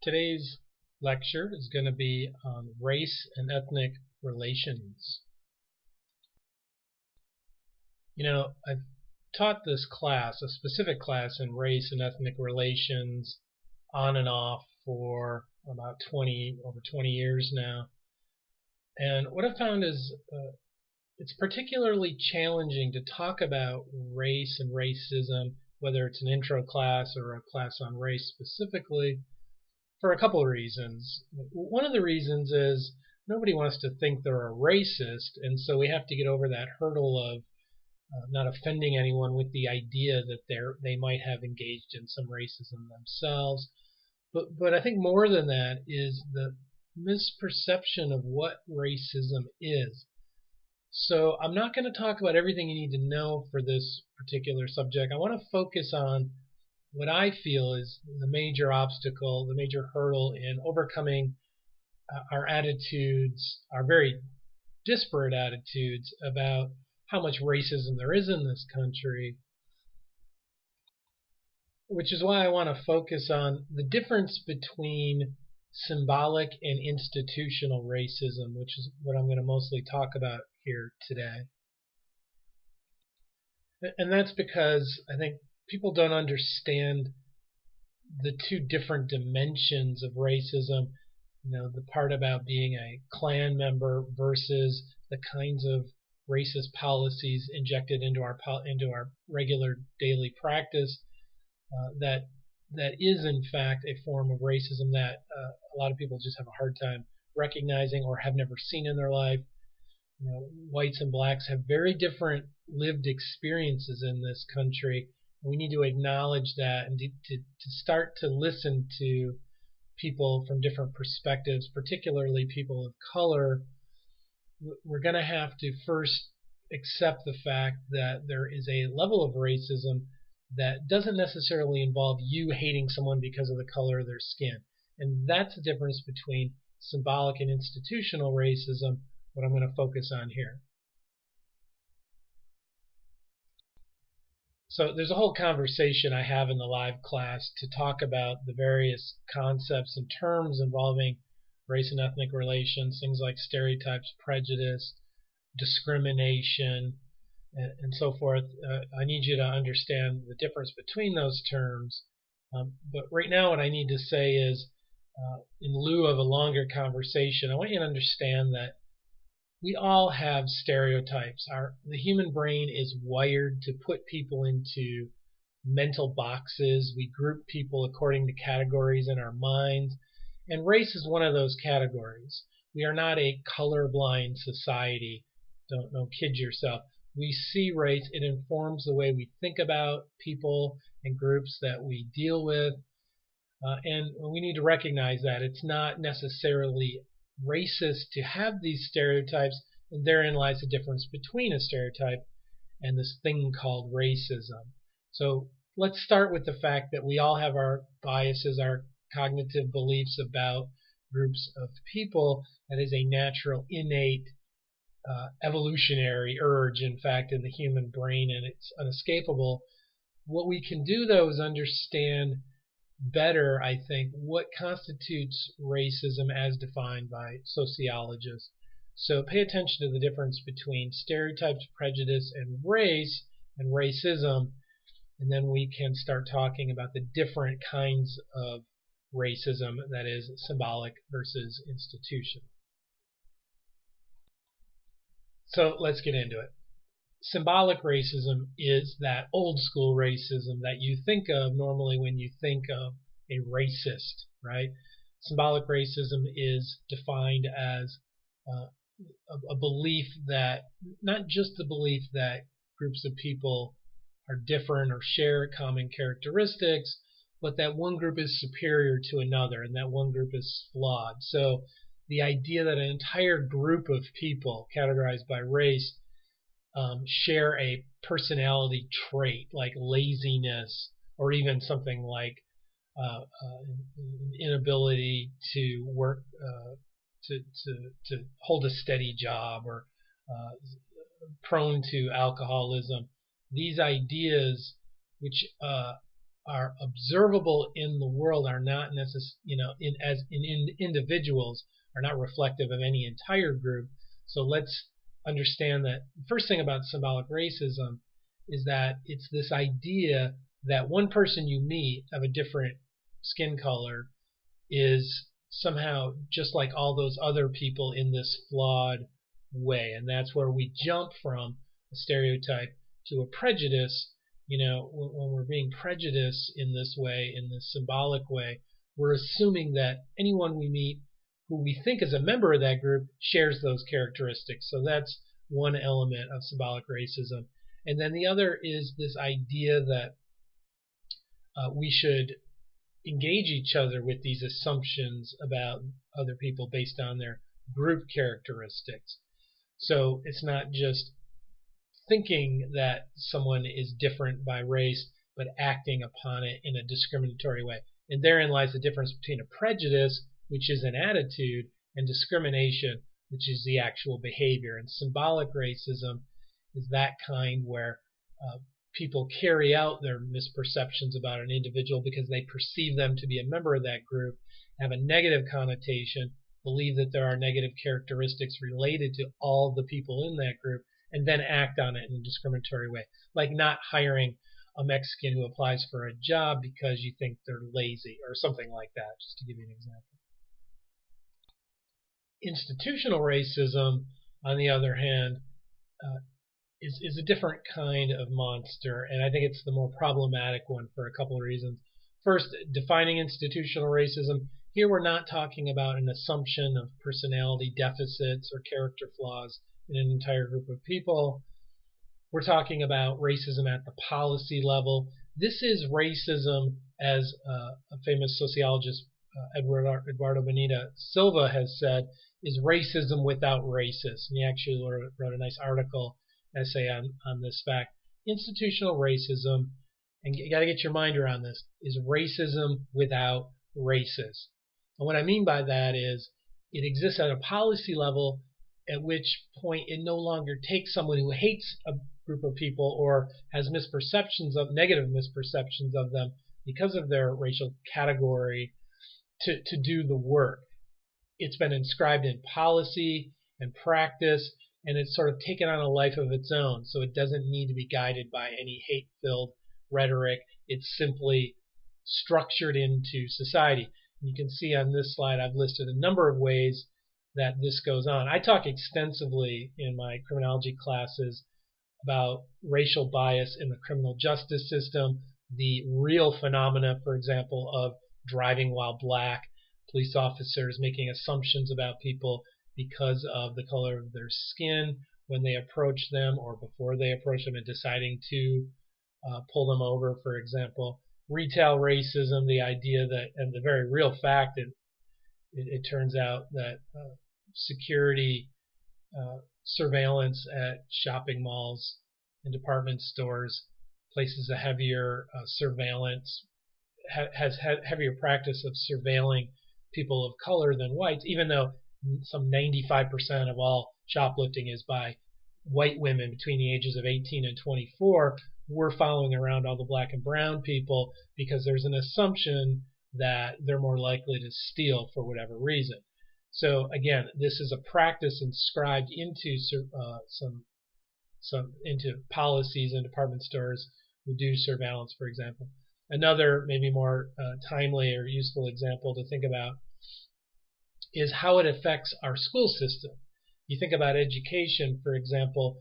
Today's lecture is going to be on race and ethnic relations. I've taught this class, a specific class in race and ethnic relations, on and off for about over 20 years now. And what I've found is it's particularly challenging to talk about race and racism, whether it's an intro class or a class on race specifically, for a couple of reasons. One of the reasons is nobody wants to think they're a racist, and so we have to get over that hurdle of not offending anyone with the idea that they might have engaged in some racism themselves. But I think more than that is the misperception of what racism is. So I'm not going to talk about everything you need to know for this particular subject. I want to focus on what I feel is the major obstacle, the major hurdle in overcoming our attitudes, our very disparate attitudes about how much racism there is in this country, which is why I want to focus on the difference between symbolic and institutional racism, which is what I'm going to mostly talk about here today. And that's because I think people don't understand the two different dimensions of racism. The part about being a Klan member versus the kinds of racist policies injected into our regular daily practice that is in fact a form of racism that a lot of people just have a hard time recognizing or have never seen in their life. Whites and blacks have very different lived experiences in this country. We need to acknowledge that and to start to listen to people from different perspectives, particularly people of color. We're going to have to first accept the fact that there is a level of racism that doesn't necessarily involve you hating someone because of the color of their skin. And that's the difference between symbolic and institutional racism, what I'm going to focus on here. So there's a whole conversation I have in the live class to talk about the various concepts and terms involving race and ethnic relations, things like stereotypes, prejudice, discrimination, and so forth. I need you to understand the difference between those terms. But right now what I need to say is, in lieu of a longer conversation, I want you to understand that we all have stereotypes. The human brain is wired to put people into mental boxes. We group people according to categories in our minds, and race is one of those categories. We are not a colorblind society. Don't kid yourself. We see race. It informs the way we think about people and groups that we deal with, and we need to recognize that it's not necessarily racist to have these stereotypes, and therein lies the difference between a stereotype and this thing called racism. So let's start with the fact that we all have our biases, our cognitive beliefs about groups of people. That is a natural, innate, evolutionary urge, in fact, in the human brain, and it's unescapable. What we can do, though, is understand better, I think, what constitutes racism as defined by sociologists. So pay attention to the difference between stereotypes, prejudice, and race, and racism, and then we can start talking about the different kinds of racism, that is, symbolic versus institutional. So let's get into it. Symbolic racism is that old school racism that you think of normally when you think of a racist, right? Symbolic racism is defined as a belief that, not just the belief that groups of people are different or share common characteristics, but that one group is superior to another and that one group is flawed. So the idea that an entire group of people categorized by race share a personality trait like laziness, or even something like inability to work, to hold a steady job, or prone to alcoholism. These ideas, which are observable in the world are not in individuals are not reflective of any entire group. So let's understand that the first thing about symbolic racism is that it's this idea that one person you meet of a different skin color is somehow just like all those other people in this flawed way. And that's where we jump from a stereotype to a prejudice. When we're being prejudiced in this way, in this symbolic way, we're assuming that anyone we meet who we think is a member of that group shares those characteristics. So that's one element of symbolic racism. And then the other is this idea that we should engage each other with these assumptions about other people based on their group characteristics. So it's not just thinking that someone is different by race, but acting upon it in a discriminatory way. And therein lies the difference between a prejudice, which is an attitude, and discrimination, which is the actual behavior. And symbolic racism is that kind where people carry out their misperceptions about an individual because they perceive them to be a member of that group, have a negative connotation, believe that there are negative characteristics related to all the people in that group, and then act on it in a discriminatory way. Like not hiring a Mexican who applies for a job because you think they're lazy or something like that, just to give you an example. Institutional racism, on the other hand, is a different kind of monster, and I think it's the more problematic one for a couple of reasons. First, defining institutional racism. Here we're not talking about an assumption of personality deficits or character flaws in an entire group of people. We're talking about racism at the policy level. This is racism, as a famous sociologist, Eduardo Bonita Silva, has said, is racism without racists. And he actually wrote a nice essay on this fact. Institutional racism, and you got to get your mind around this, is racism without racists. And what I mean by that is it exists at a policy level, at which point it no longer takes someone who hates a group of people or has negative misperceptions of them because of their racial category to do the work. It's been inscribed in policy and practice, and it's sort of taken on a life of its own, so it doesn't need to be guided by any hate-filled rhetoric. It's simply structured into society. You can see on this slide I've listed a number of ways that this goes on. I talk extensively in my criminology classes about racial bias in the criminal justice system, the real phenomena, for example, of driving while black, police officers making assumptions about people because of the color of their skin when they approach them or before they approach them and deciding to pull them over, for example. Retail racism, the idea that, and the very real fact that it turns out that security surveillance at shopping malls and department stores places a heavier surveillance, has heavier practice of surveilling people of color than whites, even though some 95% of all shoplifting is by white women between the ages of 18 and 24. We're following around all the black and brown people because there's an assumption that they're more likely to steal for whatever reason. So again, this is a practice inscribed into into policies in department stores who do surveillance, for example. Another maybe more timely or useful example to think about is how it affects our school system. You think about education, for example.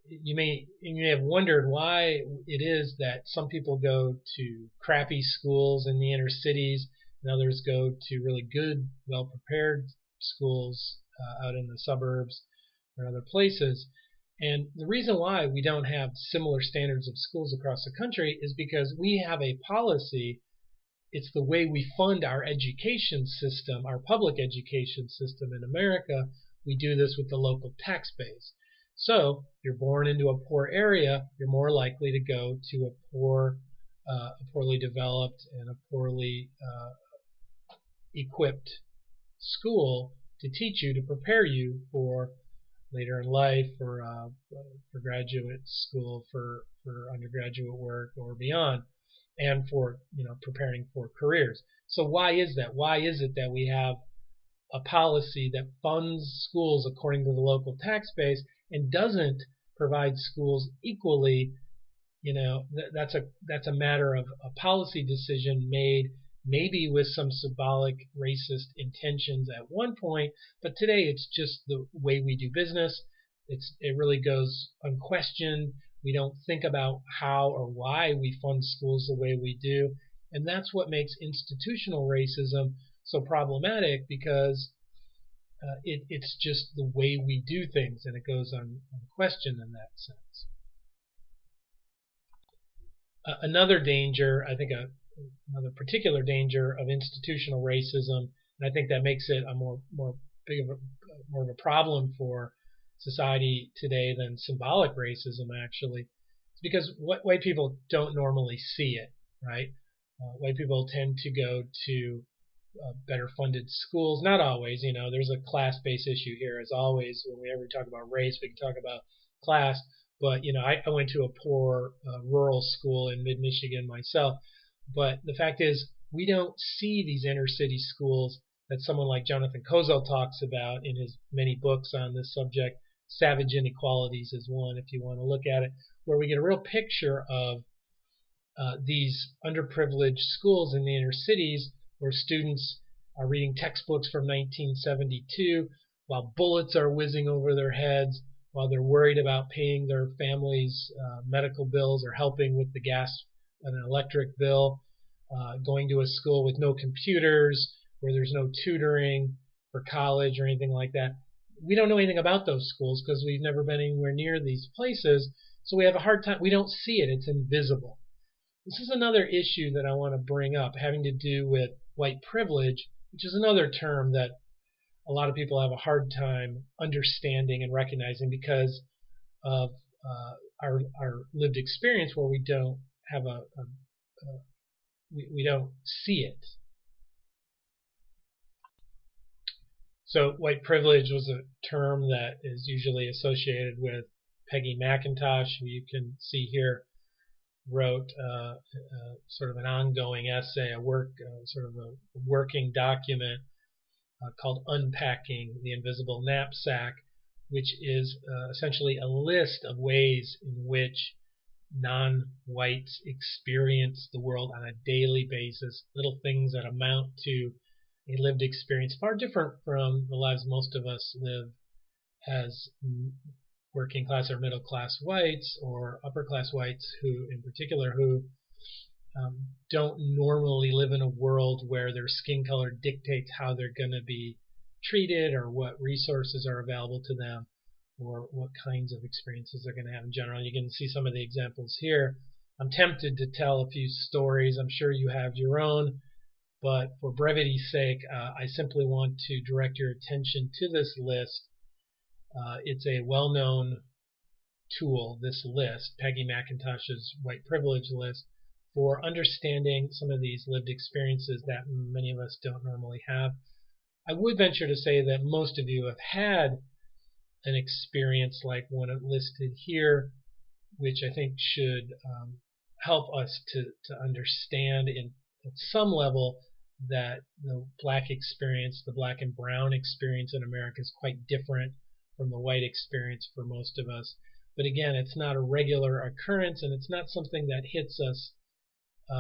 You may have wondered why it is that some people go to crappy schools in the inner cities and others go to really good, well-prepared schools out in the suburbs or other places. And the reason why we don't have similar standards of schools across the country is because we have a policy. It's the way we fund our education system, our public education system in America. We do this with the local tax base. So if you're born into a poor area, you're more likely to go to a poorly developed and a poorly equipped school to teach you, to prepare you for later in life, for graduate school, for undergraduate work or beyond. and for preparing for careers. So why is that? Why is it that we have a policy that funds schools according to the local tax base and doesn't provide schools equally? That's a matter of a policy decision made maybe with some symbolic racist intentions at one point, but today it's just the way we do business. It really goes unquestioned. We don't think about how or why we fund schools the way we do, and that's what makes institutional racism so problematic, because it's just the way we do things, and it goes unquestioned in that sense. Another danger, I think, another particular danger of institutional racism, and I think that makes it a more of a problem for society today than symbolic racism, actually, is because white people don't normally see it, right? White people tend to go to better funded schools. Not always, there's a class-based issue here. As always, when we ever talk about race, we can talk about class. But I went to a poor rural school in mid-Michigan myself. But the fact is, we don't see these inner city schools that someone like Jonathan Kozol talks about in his many books on this subject. Savage Inequalities is one, if you want to look at it, where we get a real picture of these underprivileged schools in the inner cities, where students are reading textbooks from 1972 while bullets are whizzing over their heads, while they're worried about paying their family's medical bills or helping with the gas and electric bill, going to a school with no computers, where there's no tutoring for college or anything like that. We don't know anything about those schools because we've never been anywhere near these places, so we have a hard time. We don't see it. It's invisible. This is another issue that I want to bring up, having to do with white privilege, which is another term that a lot of people have a hard time understanding and recognizing because of our lived experience, where we don't have we don't see it. So white privilege was a term that is usually associated with Peggy McIntosh, who you can see here wrote sort of an ongoing essay, sort of a working document called Unpacking the Invisible Knapsack, which is essentially a list of ways in which non-whites experience the world on a daily basis, little things that amount to a lived experience far different from the lives most of us live as working class or middle class whites or upper class whites, who in particular don't normally live in a world where their skin color dictates how they're going to be treated or what resources are available to them or what kinds of experiences they're going to have in general. You can see some of the examples here. I'm tempted to tell a few stories. I'm sure you have your own, but for brevity's sake, I simply want to direct your attention to this list. It's a well-known tool, this list, Peggy McIntosh's white privilege list, for understanding some of these lived experiences that many of us don't normally have. I would venture to say that most of you have had an experience like one listed here, which I think should help us to understand at some level that the black experience, the black and brown experience in America, is quite different from the white experience for most of us. But again, it's not a regular occurrence, and it's not something that hits us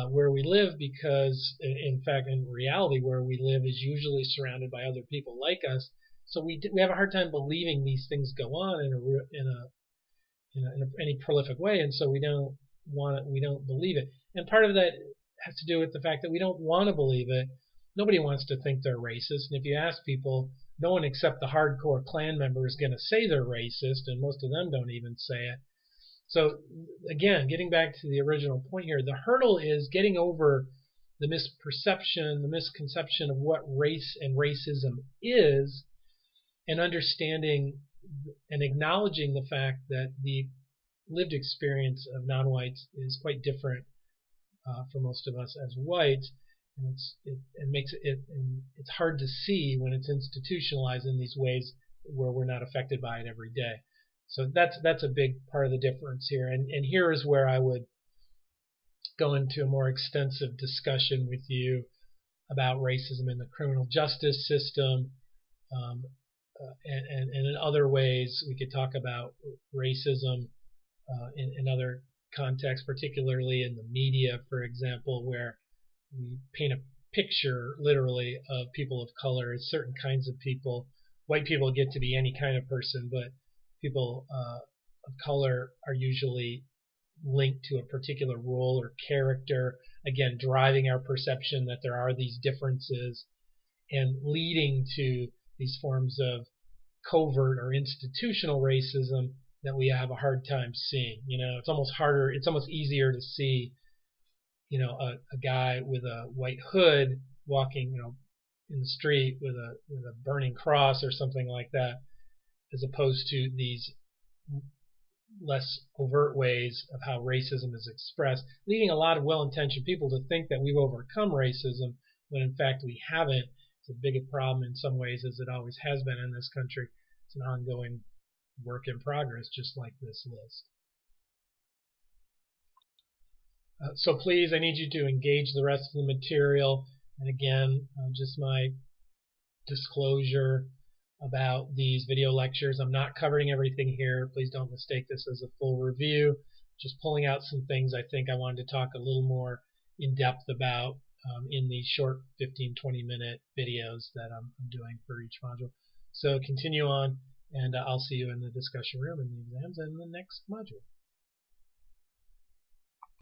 where we live, because in fact, in reality, where we live is usually surrounded by other people like us. So we have a hard time believing these things go on in any prolific way, and so we don't believe it. And part of that has to do with the fact that we don't want to believe it. Nobody wants to think they're racist, and if you ask people, no one except the hardcore Klan member is going to say they're racist, and most of them don't even say it. So again, getting back to the original point here, the hurdle is getting over the misperception, the misconception of what race and racism is, and understanding and acknowledging the fact that the lived experience of non-whites is quite different for most of us as whites, and it's hard to see when it's institutionalized in these ways where we're not affected by it every day. So that's a big part of the difference here, and here is where I would go into a more extensive discussion with you about racism in the criminal justice system, um, and in other ways we could talk about racism in other contexts, particularly in the media, for example, where we paint a picture literally of people of color as certain kinds of people. White people get to be any kind of person, but people of color are usually linked to a particular role or character, again, driving our perception that there are these differences and leading to these forms of covert or institutional racism that we have a hard time seeing. It's almost harder, it's almost easier to see, a guy with a white hood walking, in the street with a burning cross or something like that, as opposed to these less overt ways of how racism is expressed, leading a lot of well-intentioned people to think that we've overcome racism when in fact we haven't. It's a big problem in some ways, as it always has been in this country. It's an ongoing work in progress, just like this list. So please, I need you to engage the rest of the material. And again, just my disclosure about these video lectures. I'm not covering everything here. Please don't mistake this as a full review. Just pulling out some things I think I wanted to talk a little more in depth about in these short 15-20 minute videos that I'm doing for each module. So continue on, and I'll see you in the discussion room in the exams and the next module.